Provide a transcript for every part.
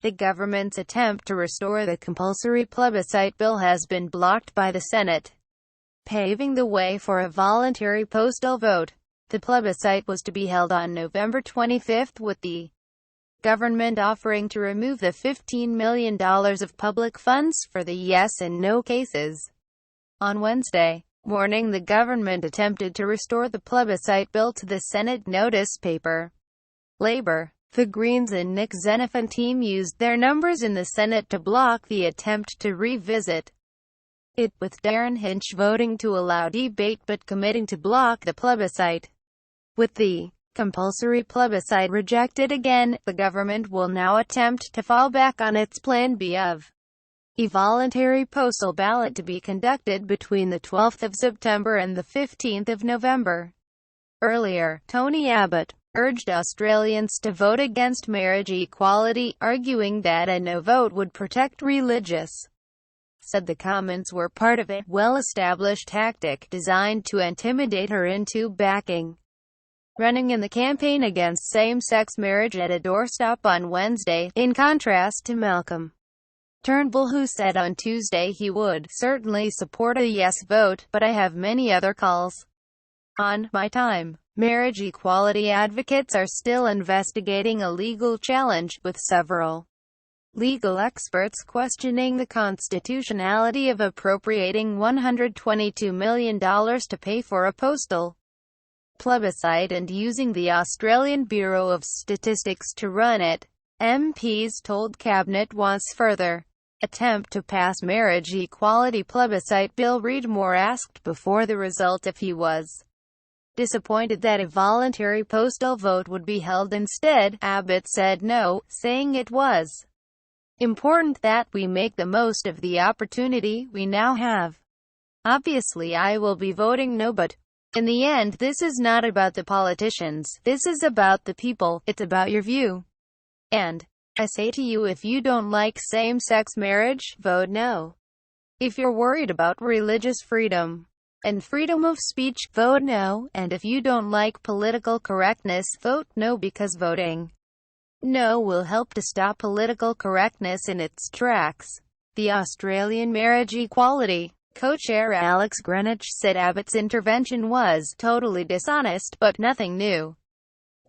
The government's attempt to restore the compulsory plebiscite bill has been blocked by the Senate, paving the way for a voluntary postal vote. The plebiscite was to be held on November 25, with the government offering to remove the $15 million of public funds for the yes and no cases. On Wednesday morning, the government attempted to restore the plebiscite bill to the Senate notice paper. Labour, the Greens and Nick Xenophon team used their numbers in the Senate to block the attempt to revisit it, with Derryn Hinch voting to allow debate but committing to block the plebiscite. With the compulsory plebiscite rejected again, the government will now attempt to fall back on its Plan B of a voluntary postal ballot to be conducted between the 12th of September and the 15th of November. Earlier, Tony Abbott urged Australians to vote against marriage equality, arguing that a no vote would protect religious. Said the comments were part of a well-established tactic designed to intimidate her into backing running in the campaign against same-sex marriage at a doorstop on Wednesday, in contrast to Malcolm Turnbull, who said on Tuesday he would certainly support a yes vote, but I have many other calls on my time. Marriage equality advocates are still investigating a legal challenge, with several legal experts questioning the constitutionality of appropriating $122 million to pay for a postal plebiscite and using the Australian Bureau of Statistics to run it. MPs told Cabinet wants further attempt to pass marriage equality plebiscite bill. Read more asked before the result if he was disappointed that a voluntary postal vote would be held instead. Abbott said no, saying it was important that we make the most of the opportunity we now have. Obviously I will be voting no, but in the end this is not about the politicians, this is about the people, it's about your view. And I say to you, if you don't like same-sex marriage, vote no. If you're worried about religious freedom and freedom of speech, vote no. And if you don't like political correctness, vote no, because voting no will help to stop political correctness in its tracks. The Australian Marriage Equality co-chair Alex Greenwich said Abbott's intervention was totally dishonest, but nothing new,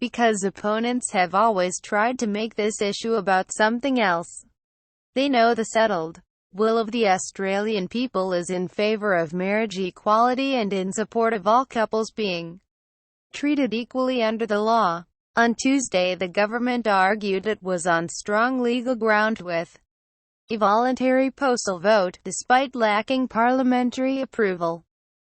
because opponents have always tried to make this issue about something else. They know the settled will of the Australian people is in favour of marriage equality and in support of all couples being treated equally under the law. On Tuesday, the government argued it was on strong legal ground with a voluntary postal vote, despite lacking parliamentary approval.